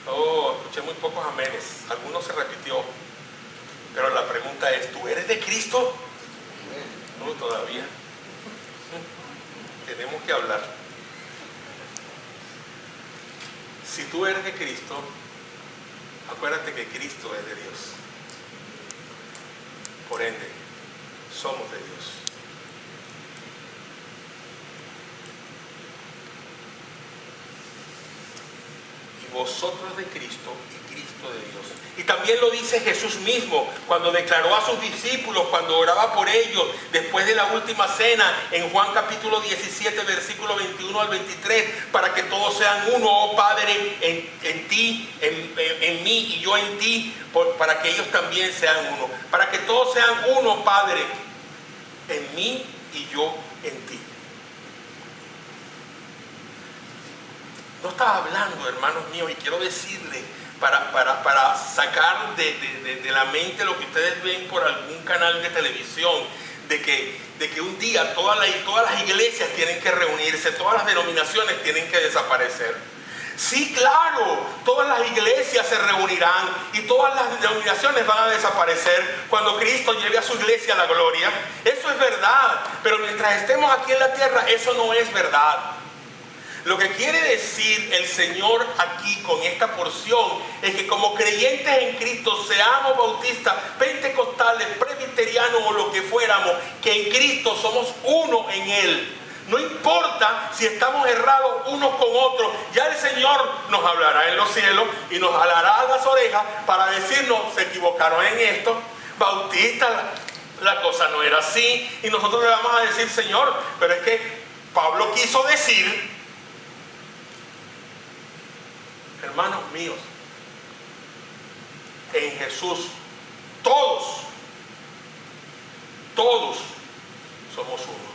Oh, escuché muy pocos amenes. Algunos se repitió. Pero la pregunta es: ¿tú eres de Cristo? No, todavía. Tenemos que hablar. Si tú eres de Cristo, acuérdate que Cristo es de Dios. Por ende, somos de Dios. Y vosotros de Cristo y Cristo de Dios. Y también lo dice Jesús mismo cuando declaró a sus discípulos, cuando oraba por ellos después de la última cena, en Juan capítulo 17, versículo 21 al 23, para que todos sean uno, oh Padre, en ti, en mí y yo en ti, para que ellos también sean uno. Para que todos sean uno, Padre, en mí y yo en ti. No estaba hablando, hermanos míos, y quiero decirles, para sacar de la mente lo que ustedes ven por algún canal de televisión, de que un día todas las iglesias tienen que reunirse, todas las denominaciones tienen que desaparecer. Sí, claro, todas las iglesias se reunirán y todas las denominaciones van a desaparecer cuando Cristo lleve a su iglesia a la gloria. Eso es verdad, pero mientras estemos aquí en la tierra, eso no es verdad. Lo que quiere decir el Señor aquí con esta porción es que como creyentes en Cristo, seamos bautistas, pentecostales, presbiterianos o lo que fuéramos, que en Cristo somos uno en Él. No importa si estamos errados unos con otros, ya el Señor nos hablará en los cielos y nos jalará a las orejas para decirnos, se equivocaron en esto, bautistas, la cosa no era así, y nosotros le vamos a decir, Señor, pero es que Pablo quiso decir. Hermanos míos, en Jesús todos somos uno,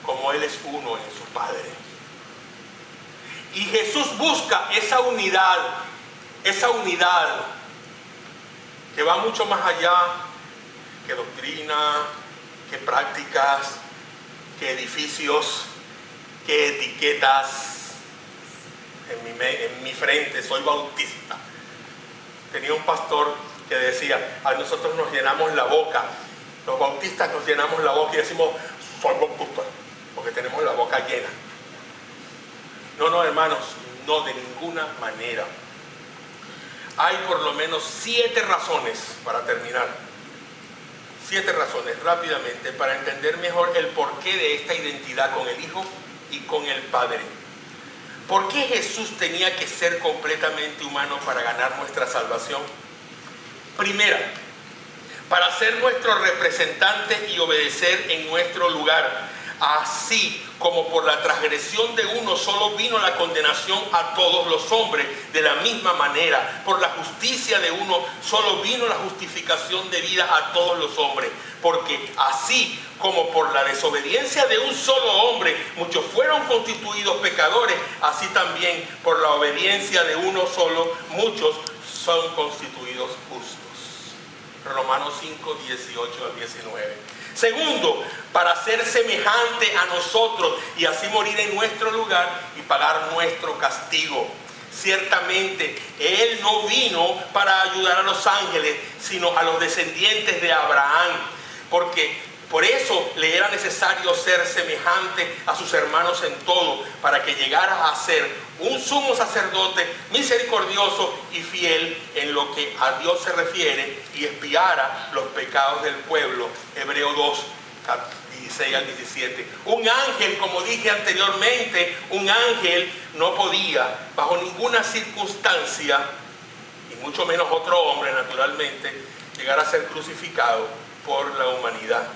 como Él es uno en su Padre. Y Jesús busca esa unidad que va mucho más allá que doctrina, que prácticas, que edificios, que etiquetas. En mi frente soy bautista. Tenía un pastor que decía, a nosotros nos llenamos la boca, los bautistas nos llenamos la boca y decimos, soy bautista, porque tenemos la boca llena. No, hermanos, no, de ninguna manera. Hay por lo menos 7 razones, para terminar, 7 razones rápidamente para entender mejor el porqué de esta identidad con el Hijo y con el Padre. ¿Por qué Jesús tenía que ser completamente humano para ganar nuestra salvación? Primera, para ser nuestro representante y obedecer en nuestro lugar. Así como por la transgresión de uno solo vino la condenación a todos los hombres, de la misma manera, por la justicia de uno solo vino la justificación de vida a todos los hombres. Porque así como por la desobediencia de un solo hombre muchos fueron constituidos pecadores, así también por la obediencia de uno solo muchos son constituidos justos. Romanos 5, 18 al 19. Segundo, para ser semejante a nosotros y así morir en nuestro lugar y pagar nuestro castigo. Ciertamente, Él no vino para ayudar a los ángeles, sino a los descendientes de Abraham. Porque por eso le era necesario ser semejante a sus hermanos en todo, para que llegara a ser un sumo sacerdote misericordioso y fiel en lo que a Dios se refiere y expiara los pecados del pueblo. Hebreos 2, 16 al 17. Un ángel, como dije anteriormente, un ángel no podía bajo ninguna circunstancia, y mucho menos otro hombre naturalmente, llegar a ser crucificado por la humanidad.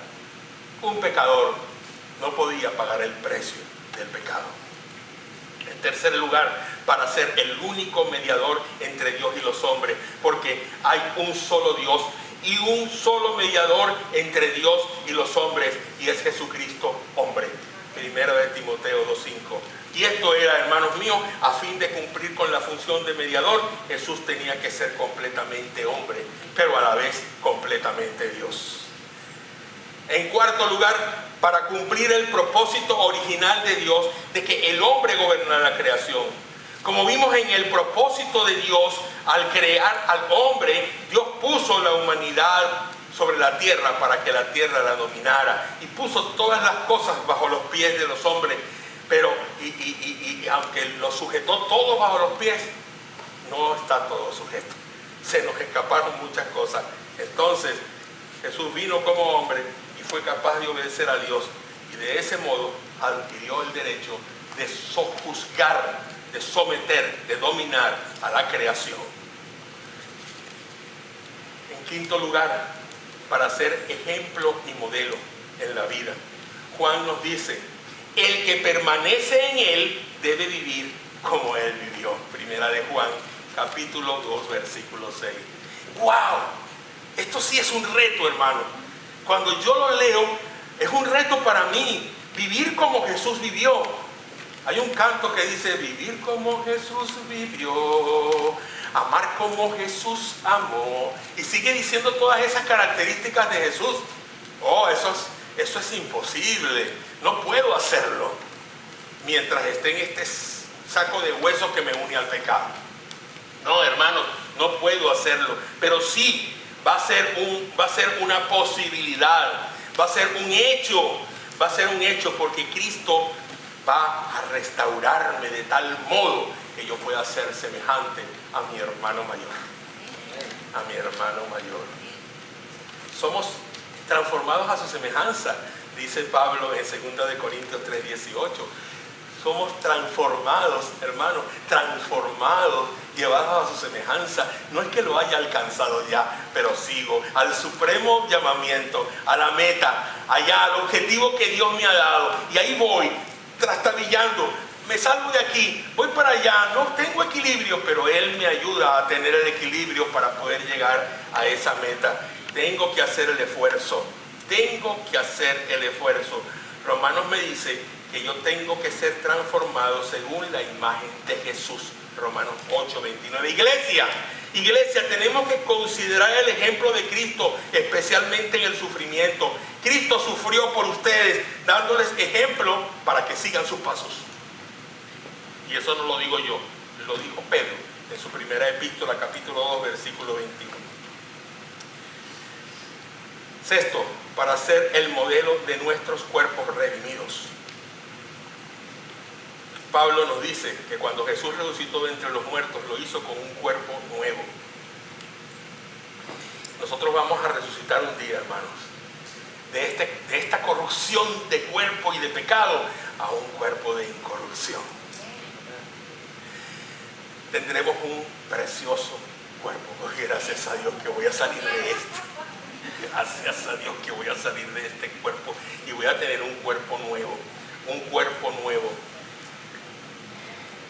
Un pecador no podía pagar el precio del pecado. En tercer lugar, para ser el único mediador entre Dios y los hombres, porque hay un solo Dios y un solo mediador entre Dios y los hombres, y es Jesucristo hombre. Primero de Timoteo 2:5. Y esto era, hermanos míos, a fin de cumplir con la función de mediador, Jesús tenía que ser completamente hombre, pero a la vez completamente Dios. En cuarto lugar, para cumplir el propósito original de Dios de que el hombre gobernara la creación. Como vimos en el propósito de Dios, al crear al hombre, Dios puso la humanidad sobre la tierra para que la tierra la dominara y puso todas las cosas bajo los pies de los hombres, pero y aunque lo sujetó todo bajo los pies, no está todo sujeto. Se nos escaparon muchas cosas. Entonces Jesús vino como hombre y fue capaz de obedecer a Dios, y de ese modo adquirió el derecho de sojuzgar, de someter, de dominar a la creación. En quinto lugar, para ser ejemplo y modelo en la vida, Juan nos dice: el que permanece en él debe vivir como él vivió. Primera de Juan, capítulo 2, versículo 6. ¡Wow! Esto sí es un reto, hermano. Cuando yo lo leo, es un reto para mí, vivir como Jesús vivió. Hay un canto que dice: vivir como Jesús vivió, amar como Jesús amó. Y sigue diciendo todas esas características de Jesús. Oh, eso es imposible. No puedo hacerlo mientras esté en este saco de huesos que me une al pecado. No, hermanos, no puedo hacerlo. Pero sí va a ser una posibilidad, va a ser un hecho, porque Cristo va a restaurarme de tal modo que yo pueda ser semejante a mi hermano mayor. A mi hermano mayor. Somos transformados a su semejanza, dice Pablo en 2 de Corintios 3:18. Somos transformados, hermanos, transformados, llevados a su semejanza. No es que lo haya alcanzado ya, pero sigo al supremo llamamiento, a la meta, allá, al objetivo que Dios me ha dado. Y ahí voy, trastabillando. Me salgo de aquí, voy para allá, no tengo equilibrio, pero Él me ayuda a tener el equilibrio para poder llegar a esa meta. Tengo que hacer el esfuerzo. Romanos me dice que yo tengo que ser transformado según la imagen de Jesús. Romanos 8:29. Iglesia, tenemos que considerar el ejemplo de Cristo, especialmente en el sufrimiento. Cristo sufrió por ustedes, dándoles ejemplo para que sigan sus pasos. Y eso no lo digo yo, lo dijo Pedro en su primera epístola, capítulo 2, versículo 21. Sexto, para ser el modelo de nuestros cuerpos redimidos. Pablo nos dice que cuando Jesús resucitó de entre los muertos, lo hizo con un cuerpo nuevo. Nosotros vamos a resucitar un día, hermanos, de esta corrupción de cuerpo y de pecado a un cuerpo de incorrupción. Tendremos un precioso cuerpo. Gracias a Dios que voy a salir de este. Gracias a Dios que voy a salir de este cuerpo y voy a tener un cuerpo nuevo. Un cuerpo nuevo.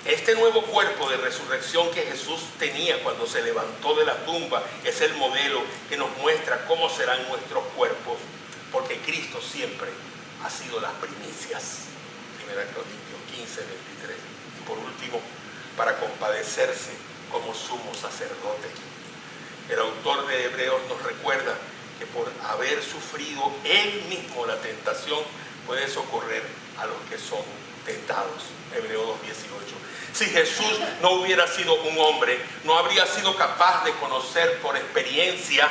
Este nuevo cuerpo de resurrección que Jesús tenía cuando se levantó de la tumba es el modelo que nos muestra cómo serán nuestros cuerpos, porque Cristo siempre ha sido las primicias. 1 Corintios 15:23. Y por último, para compadecerse como sumo sacerdote. El autor de Hebreos nos recuerda que por haber sufrido él mismo la tentación, puede socorrer a los que son tentados. Hebreos 2:18. Si Jesús no hubiera sido un hombre, no habría sido capaz de conocer por experiencia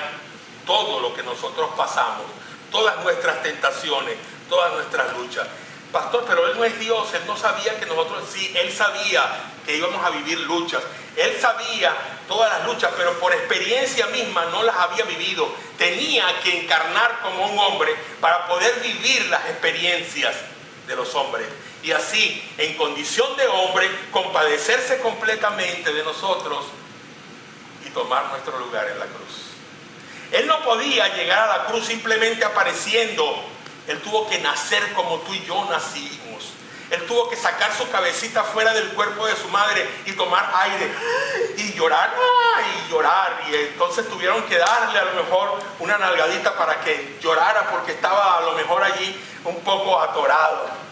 todo lo que nosotros pasamos, todas nuestras tentaciones, todas nuestras luchas. Pastor, pero Él no es Dios, Él no sabía que nosotros, sí, Él sabía que íbamos a vivir luchas. Él sabía todas las luchas, pero por experiencia misma no las había vivido. Tenía que encarnar como un hombre para poder vivir las experiencias de los hombres. Y así, en condición de hombre, compadecerse completamente de nosotros y tomar nuestro lugar en la cruz. Él no podía llegar a la cruz simplemente apareciendo. Él tuvo que nacer como tú y yo nacimos. Él tuvo que sacar su cabecita fuera del cuerpo de su madre y tomar aire y llorar y llorar. Y entonces tuvieron que darle a lo mejor una nalgadita para que llorara, porque estaba a lo mejor allí un poco atorado.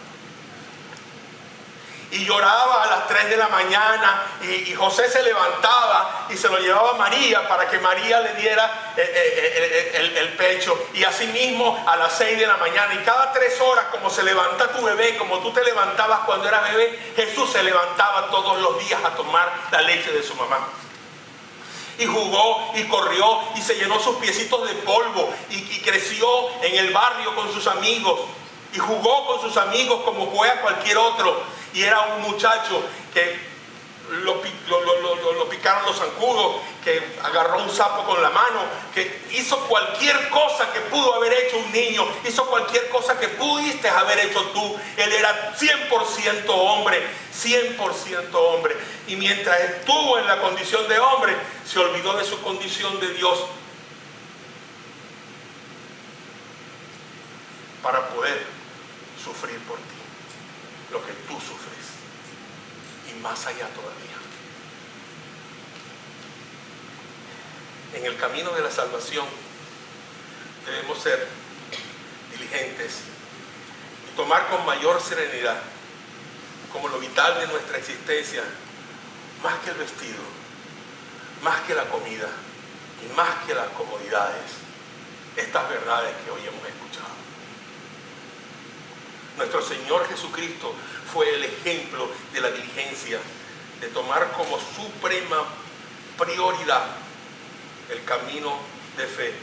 Y lloraba a las 3 de la mañana y José se levantaba y se lo llevaba a María para que María le diera el pecho. Y así mismo a las 6 de la mañana. Y cada 3 horas, como se levanta tu bebé, como tú te levantabas cuando eras bebé, Jesús se levantaba todos los días a tomar la leche de su mamá. Y jugó y corrió y se llenó sus piecitos de polvo y creció en el barrio con sus amigos. Y jugó con sus amigos como juega cualquier otro. Y era un muchacho que lo picaron los zancudos, que agarró un sapo con la mano, que hizo cualquier cosa que pudo haber hecho un niño, hizo cualquier cosa que pudiste haber hecho tú. Él era 100% hombre, 100% hombre. Y mientras estuvo en la condición de hombre, se olvidó de su condición de Dios para poder sufrir por ti lo que tú sufres, y más allá todavía. En el camino de la salvación debemos ser diligentes y tomar con mayor serenidad como lo vital de nuestra existencia, más que el vestido, más que la comida y más que las comodidades, estas verdades que hoy hemos escuchado. Nuestro Señor Jesucristo fue el ejemplo de la diligencia, de tomar como suprema prioridad el camino de fe.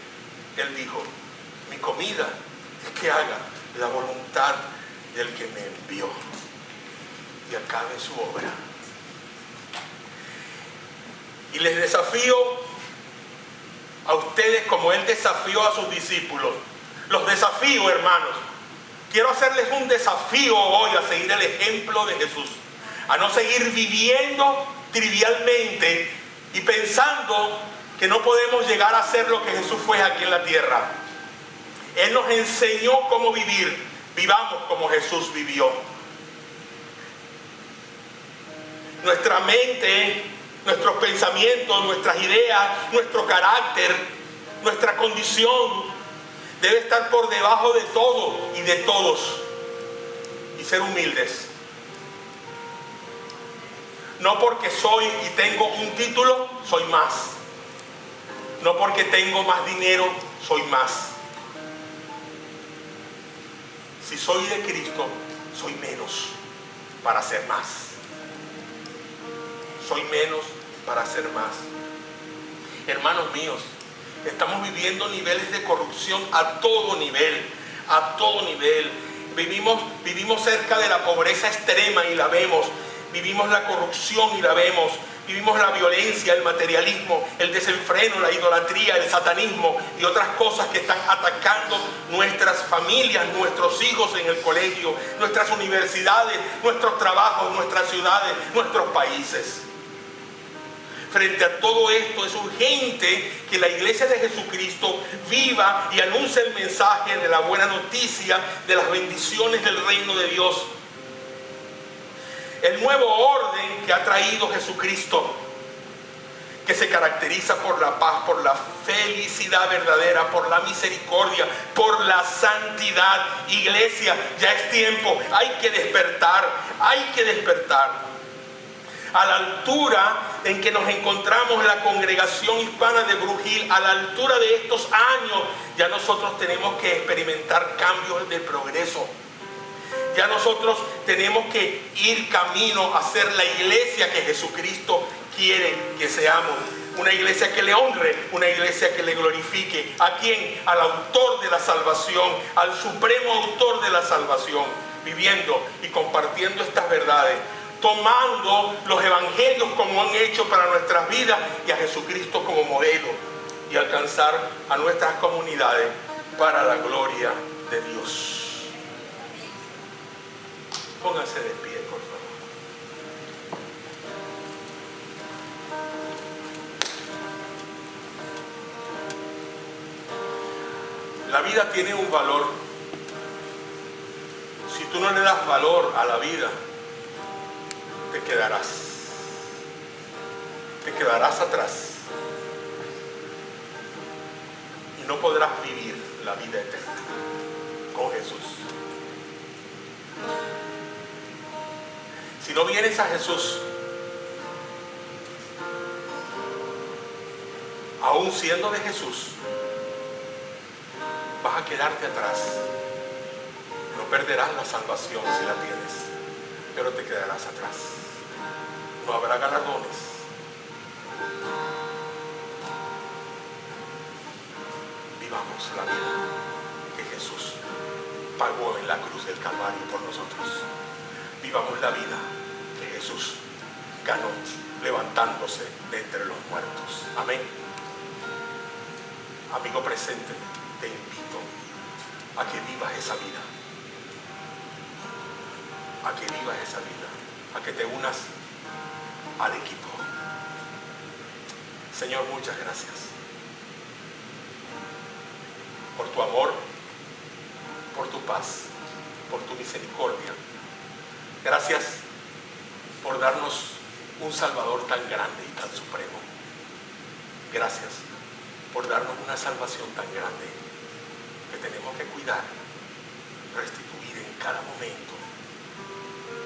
Él dijo: mi comida es que haga la voluntad del que me envió y acabe su obra. Y les desafío a ustedes como Él desafió a sus discípulos. Los desafío, hermanos. Quiero hacerles un desafío hoy a seguir el ejemplo de Jesús, a no seguir viviendo trivialmente y pensando que no podemos llegar a ser lo que Jesús fue aquí en la tierra. Él nos enseñó cómo vivir. Vivamos como Jesús vivió. Nuestra mente, nuestros pensamientos, nuestras ideas, nuestro carácter, nuestra condición debe estar por debajo de todo y de todos, y ser humildes. No porque soy y tengo un título, soy más. No porque tengo más dinero, soy más. Si soy de Cristo, soy menos para ser más. Soy menos para ser más. Hermanos míos, estamos viviendo niveles de corrupción a todo nivel, a todo nivel. Vivimos cerca de la pobreza extrema y la vemos. Vivimos la corrupción y la vemos. Vivimos la violencia, el materialismo, el desenfreno, la idolatría, el satanismo y otras cosas que están atacando nuestras familias, nuestros hijos en el colegio, nuestras universidades, nuestros trabajos, nuestras ciudades, nuestros países. Frente a todo esto es urgente que la iglesia de Jesucristo viva y anuncie el mensaje de la buena noticia de las bendiciones del reino de Dios. El nuevo orden que ha traído Jesucristo, que se caracteriza por la paz, por la felicidad verdadera, por la misericordia, por la santidad. Iglesia, ya es tiempo, hay que despertar, hay que despertar. A la altura en que nos encontramos la congregación hispana de Brujil, a la altura de estos años, ya nosotros tenemos que experimentar cambios de progreso. Ya nosotros tenemos que ir camino a ser la iglesia que Jesucristo quiere que seamos. Una iglesia que le honre, una iglesia que le glorifique. ¿A quién? Al autor de la salvación, al supremo autor de la salvación. Viviendo y compartiendo estas verdades, tomando los evangelios como han hecho para nuestras vidas y a Jesucristo como modelo, y alcanzar a nuestras comunidades para la gloria de Dios. Pónganse de pie, por favor. La vida tiene un valor. Si tú no le das valor a la vida, te quedarás atrás y no podrás vivir la vida eterna con Jesús. Si no vienes a Jesús, aún siendo de Jesús, vas a quedarte atrás. No perderás la salvación si la tienes, pero te quedarás atrás. No habrá galardones. Vivamos la vida que Jesús pagó en la cruz del Calvario por nosotros. Vivamos la vida que Jesús ganó levantándose de entre los muertos. Amén. Amigo presente, te invito a que vivas esa vida. A que vivas esa vida. A que te unas al equipo. Señor, muchas gracias por tu amor, por tu paz, por tu misericordia. Gracias por darnos un Salvador tan grande y tan supremo. Gracias por darnos una salvación tan grande que tenemos que cuidar, restituir en cada momento,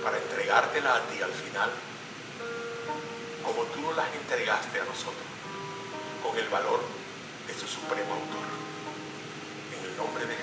para entregártela a ti al final, como tú nos las entregaste a nosotros, con el valor de su supremo autor. En el nombre de